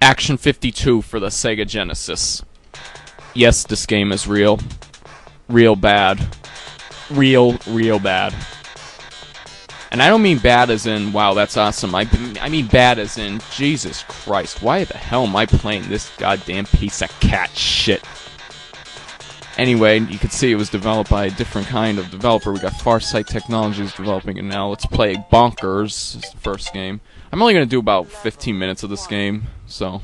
Action 52 for the Sega Genesis. Yes, this game is real. Real bad. Real bad. And I don't mean bad as in, wow, that's awesome. I mean bad as in, Jesus Christ, why the hell am I playing this goddamn piece of cat shit? Anyway, you can see it was developed by a different kind of developer. We got Farsight Technologies developing it now. Let's play Bonkers. It's the first game. I'm only going to do about 15 minutes of this game, so...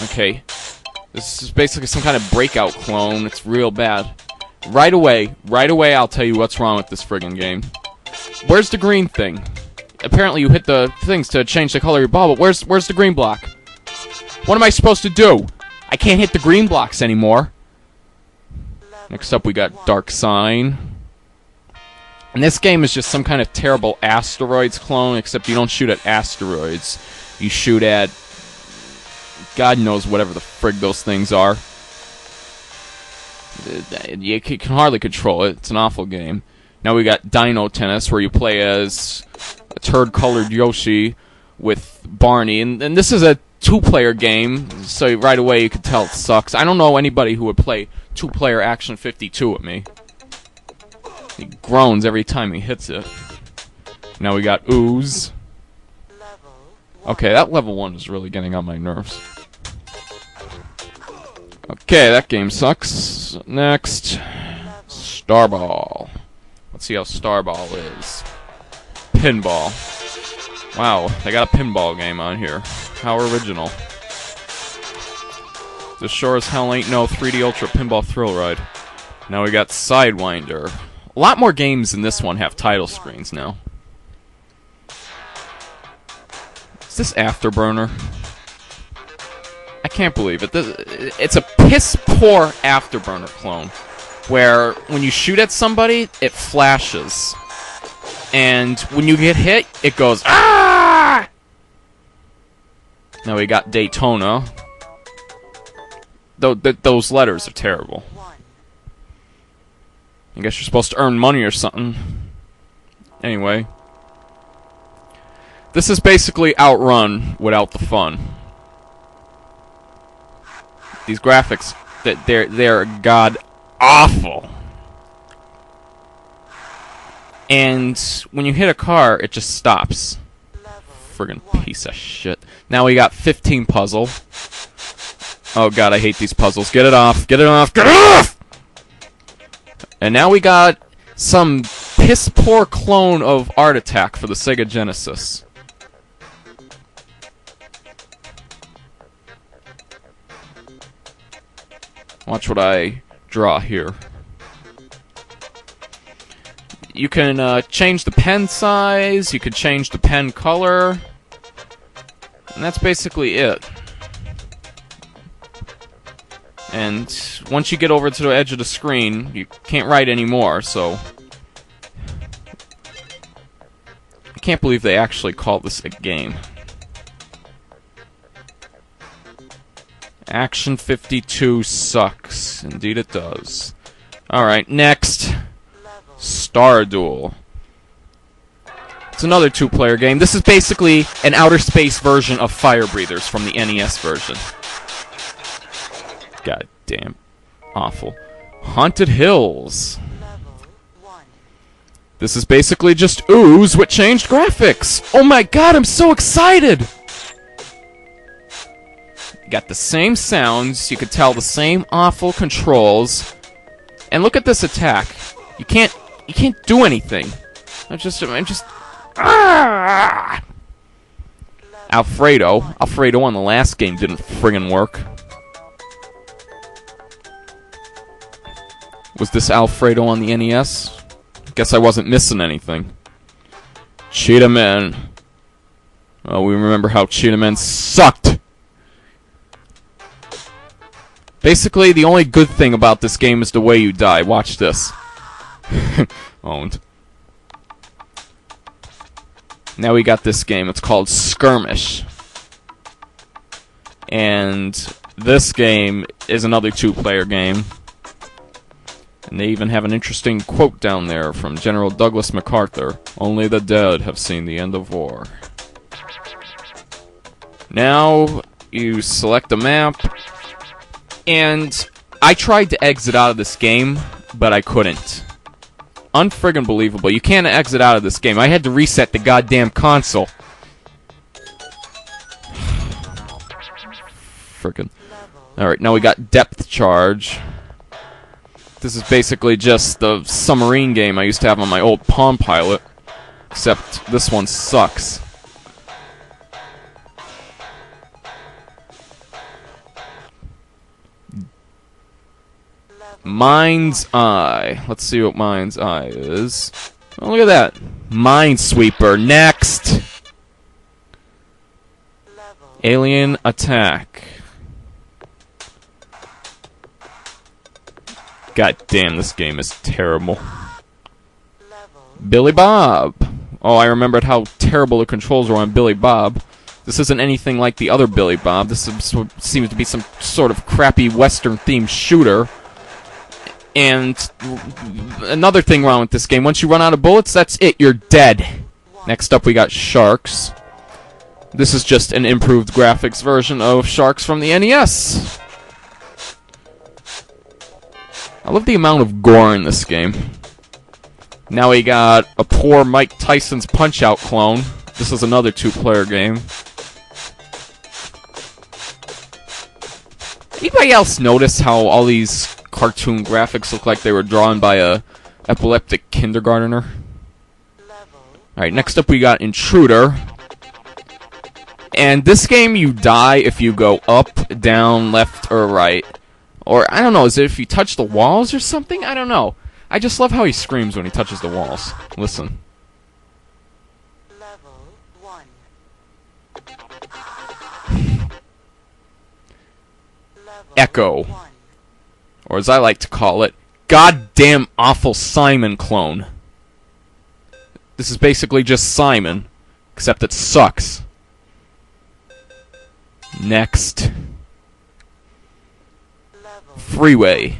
Okay. This is basically some kind of Breakout clone. It's real bad. Right away, I'll tell you what's wrong with this friggin' game. Where's the green thing? Apparently you hit the things to change the color of your ball, but where's the green block? What am I supposed to do? I can't hit the green blocks anymore. Next up we got Dark Sign. And this game is just some kind of terrible Asteroids clone, except you don't shoot at asteroids. You shoot at... God knows whatever the frig those things are. You can hardly control it. It's an awful game. Now we got Dino Tennis, where you play as a turd-colored Yoshi with Barney. And this is a two-player game, so right away you can tell it sucks. I don't know anybody who would play two-player Action 52 with me. He groans every time he hits it. Now we got Ooze. Okay, that level 1 is really getting on my nerves. Okay, that game sucks. Next, Starball. Let's see how Starball is. Pinball. Wow, they got a pinball game on here. How original. This sure as hell ain't no 3D Ultra Pinball Thrill Ride. Now we got Sidewinder. A lot more games in this one have title screens now. Is this Afterburner? I can't believe it. It's a piss-poor Afterburner clone, where when you shoot at somebody, it flashes. And when you get hit, it goes, ah! Now we got Daytona. Those letters are terrible. I guess you're supposed to earn money or something. Anyway. This is basically Outrun without the fun. These graphics, they're god-awful. And when you hit a car, it just stops. Friggin' piece of shit. Now we got 15 puzzle. Oh god, I hate these puzzles. Get it off, get it off, get it off! And now we got some piss-poor clone of Art Attack for the Sega Genesis. Watch what I draw here. You can change the pen size, you can change the pen color, and that's basically it. And once you get over to the edge of the screen, you can't write anymore, so... I can't believe they actually call this a game. Action 52 sucks. Indeed it does. Alright, next. Star Duel. It's another two-player game. This is basically an outer space version of Fire Breathers from the NES version. God damn. Awful. Haunted Hills. This is basically just Ooze with changed graphics. Oh my god, I'm so excited! You got the same sounds, you could tell the same awful controls. And look at this attack. You can't do anything. I'm just ah! Alfredo on the last game didn't friggin' work. Was this Alfredo on the NES? Guess I wasn't missing anything. Cheetah Man. Oh, we remember how Cheetah Man sucked. Basically, the only good thing about this game is the way you die. Watch this. Owned. Now we got this game. It's called Skirmish. And this game is another two-player game. And they even have an interesting quote down there from General Douglas MacArthur. Only the dead have seen the end of war. Now you select a map, and I tried to exit out of this game, but I couldn't. Unfriggin' believable. You can't exit out of this game. I had to reset the goddamn console. Frickin'. Alright, now we got Depth Charge. This is basically just the submarine game I used to have on my old Palm Pilot. Except this one sucks. Mind's Eye. Let's see what Mind's Eye is. Oh, look at that. Minesweeper. Next! Alien Attack. God damn, this game is terrible. Billy Bob. Oh, I remembered how terrible the controls were on Billy Bob. This isn't anything like the other Billy Bob. This seems to be some sort of crappy Western-themed shooter. And another thing wrong with this game, once you run out of bullets, that's it, you're dead. Next up we got Sharks. This is just an improved graphics version of Sharks from the NES. I love the amount of gore in this game. Now we got a poor Mike Tyson's Punch-Out clone. This is another two-player game. Anybody else notice how all these cartoon graphics look like they were drawn by a epileptic kindergartner? Alright, next up we got Intruder. And this game you die if you go up, down, left, or right. Or, I don't know, is it if you touch the walls or something? I don't know. I just love how he screams when he touches the walls. Listen. Level 1. Echo. Or as I like to call it, Goddamn Awful Simon clone. This is basically just Simon, except it sucks. Next. Freeway.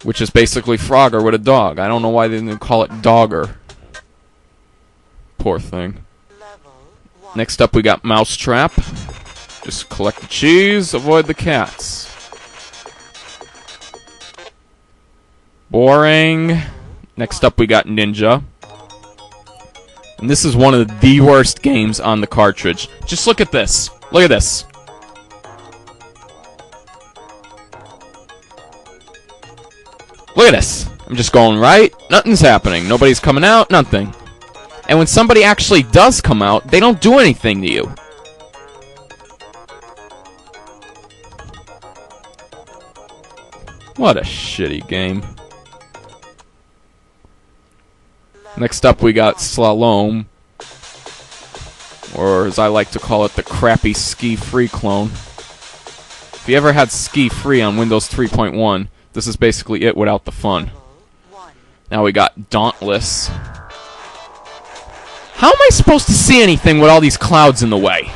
Which is basically Frogger with a dog. I don't know why they didn't call it Dogger. Poor thing. Next up we got Mousetrap. Just collect the cheese, avoid the cats. Boring. Next up we got Ninja. And this is one of the worst games on the cartridge. Just look at this. Look at this. Look at this. I'm just going right. Nothing's happening. Nobody's coming out. Nothing. And when somebody actually does come out, they don't do anything to you. What a shitty game. Next up we got Slalom. Or as I like to call it, the crappy Ski Free clone. If you ever had Ski Free on Windows 3.1, this is basically it without the fun. Now we got Dauntless. How am I supposed to see anything with all these clouds in the way?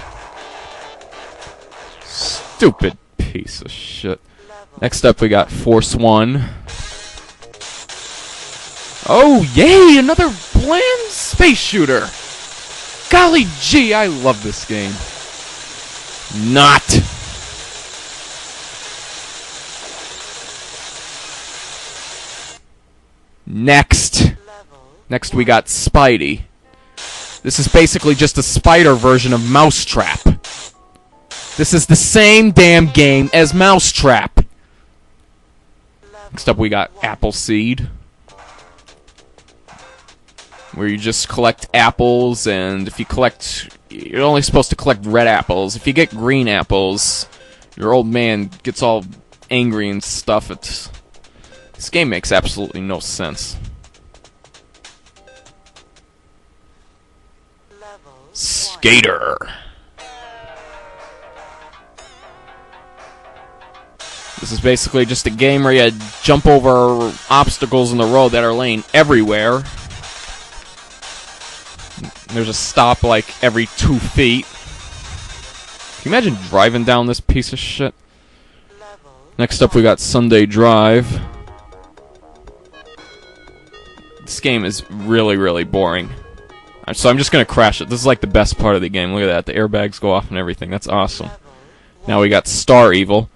Stupid piece of shit. Next up we got Force 1. Oh yay! Another bland space shooter! Golly gee, I love this game. Not! Next we got Spidey. This is basically just a spider version of Mousetrap. This is the same damn game as Mousetrap. Next up we got Appleseed, where you just collect apples, and if you collect... You're only supposed to collect red apples. If you get green apples, your old man gets all angry and stuff. This game makes absolutely no sense. Skater. This is basically just a game where you jump over obstacles in the road that are laying everywhere. There's a stop like every 2 feet. Can you imagine driving down this piece of shit? Next up we got Sunday Drive. This game is really, really boring. So I'm just gonna crash it. This is like the best part of the game. Look at that. The airbags go off and everything. That's awesome. Now we got Star Evil.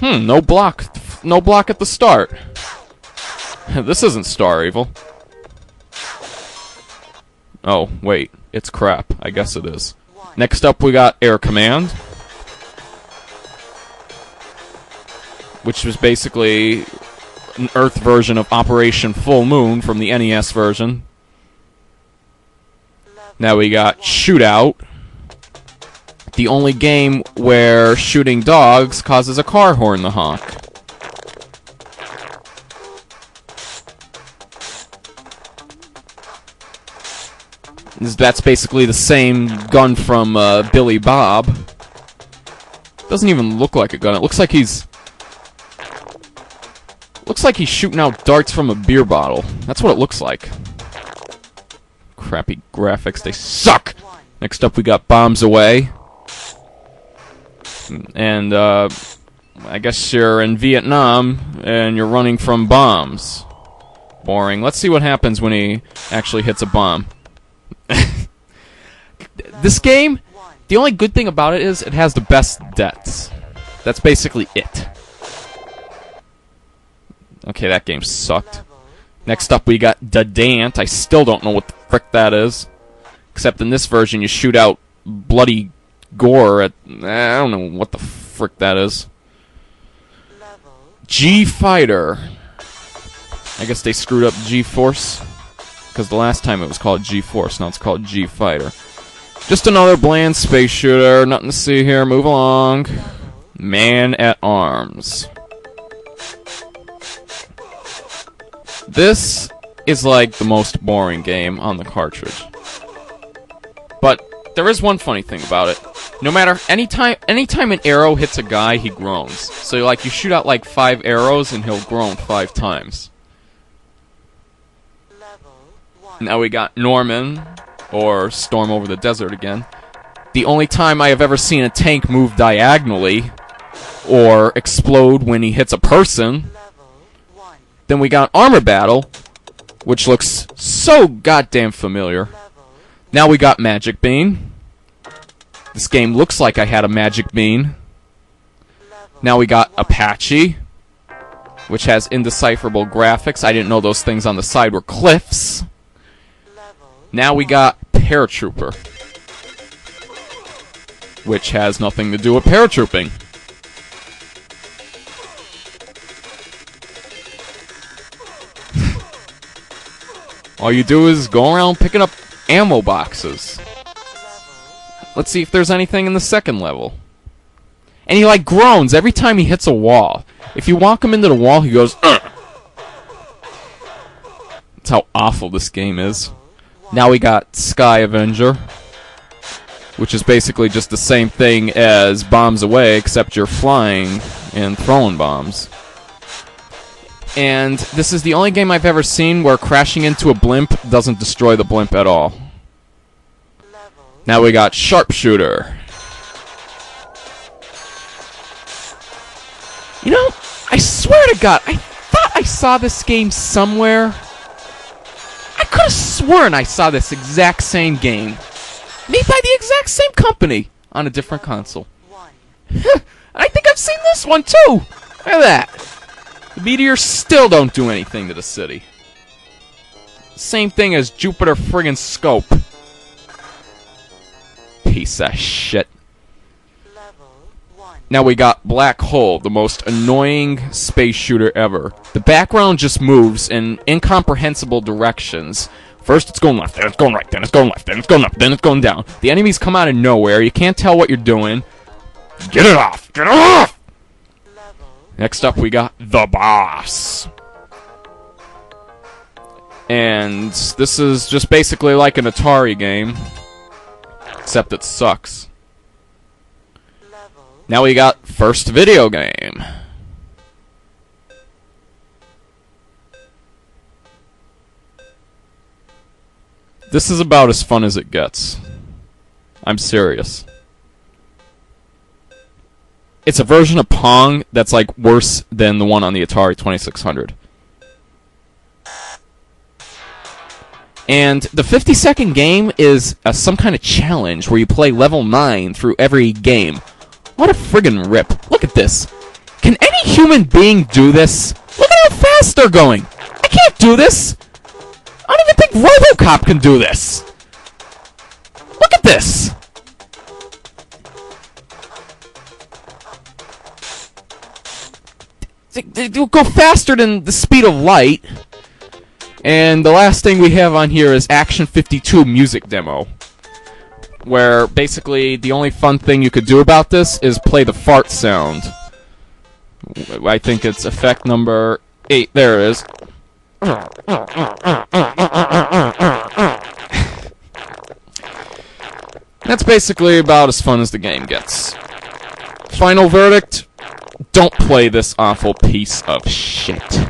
No block. No block at the start. This isn't Star Evil. Oh, wait. It's crap. I guess it is. Next up, we got Air Command, which was basically an Earth version of Operation Full Moon from the NES version. Now we got Shootout, the only game where shooting dogs causes a car horn to honk. That's basically the same gun from Billy Bob. Doesn't even look like a gun. It looks like he's shooting out darts from a beer bottle. That's what it looks like. Crappy graphics, they suck! Next up we got Bombs Away. And, I guess you're in Vietnam, and you're running from bombs. Boring. Let's see what happens when he actually hits a bomb. This game, the only good thing about it is it has the best deaths. That's basically it. Okay, that game sucked. Next up we got Da Dant. I still don't know what the frick that is. Except in this version you shoot out bloody gore at... I don't know what the frick that is. G-Fighter. I guess they screwed up G-Force. Because the last time it was called G-Force, now it's called G-Fighter. Just another bland space shooter. Nothing to see here. Move along. Man-at-Arms. This is like the most boring game on the cartridge. But there is one funny thing about it. No matter anytime an arrow hits a guy, he groans. So like you shoot out like 5 arrows and he'll groan 5 times. Now we got Norman, or Storm Over the Desert again. The only time I have ever seen a tank move diagonally, or explode when he hits a person. Then we got Armor Battle, which looks so goddamn familiar. Now we got Magic Bean. This game looks like I had a Magic Bean. Now we got Apache, which has indecipherable graphics. I didn't know those things on the side were cliffs. Now we got Paratrooper, which has nothing to do with paratrooping. All you do is go around picking up ammo boxes. Let's see if there's anything in the second level. And he like groans every time he hits a wall. If you walk him into the wall, he goes, "Ugh." That's how awful this game is. Now we got Sky Avenger, which is basically just the same thing as Bombs Away, except you're flying and throwing bombs. And this is the only game I've ever seen where crashing into a blimp doesn't destroy the blimp at all. Now we got Sharpshooter. You know, I swear to God, I thought I saw this game somewhere. I could have sworn I saw this exact same game, made by the exact same company, on a different console. I think I've seen this one too! Look at that! The meteors still don't do anything to the city. Same thing as Jupiter friggin' Scope. Piece of shit. Now we got Black Hole, the most annoying space shooter ever. The background just moves in incomprehensible directions. First it's going left, then it's going right, then it's going left, then it's going up, then it's going down. The enemies come out of nowhere, you can't tell what you're doing. Get it off! Get it off! Next up we got The Boss. And this is just basically like an Atari game, except it sucks. Now we got First Video Game. This is about as fun as it gets. I'm serious. It's a version of Pong that's like worse than the one on the Atari 2600. And the 50-second game is some kind of challenge where you play level 9 through every game. What a friggin' rip. Look at this. Can any human being do this? Look at how fast they're going. I can't do this. I don't even think RoboCop can do this. Look at this. They'll go faster than the speed of light. And the last thing we have on here is Action 52 music demo, where basically the only fun thing you could do about this is play the fart sound. I think it's effect number 8. There it is. That's basically about as fun as the game gets. Final verdict: don't play this awful piece of shit.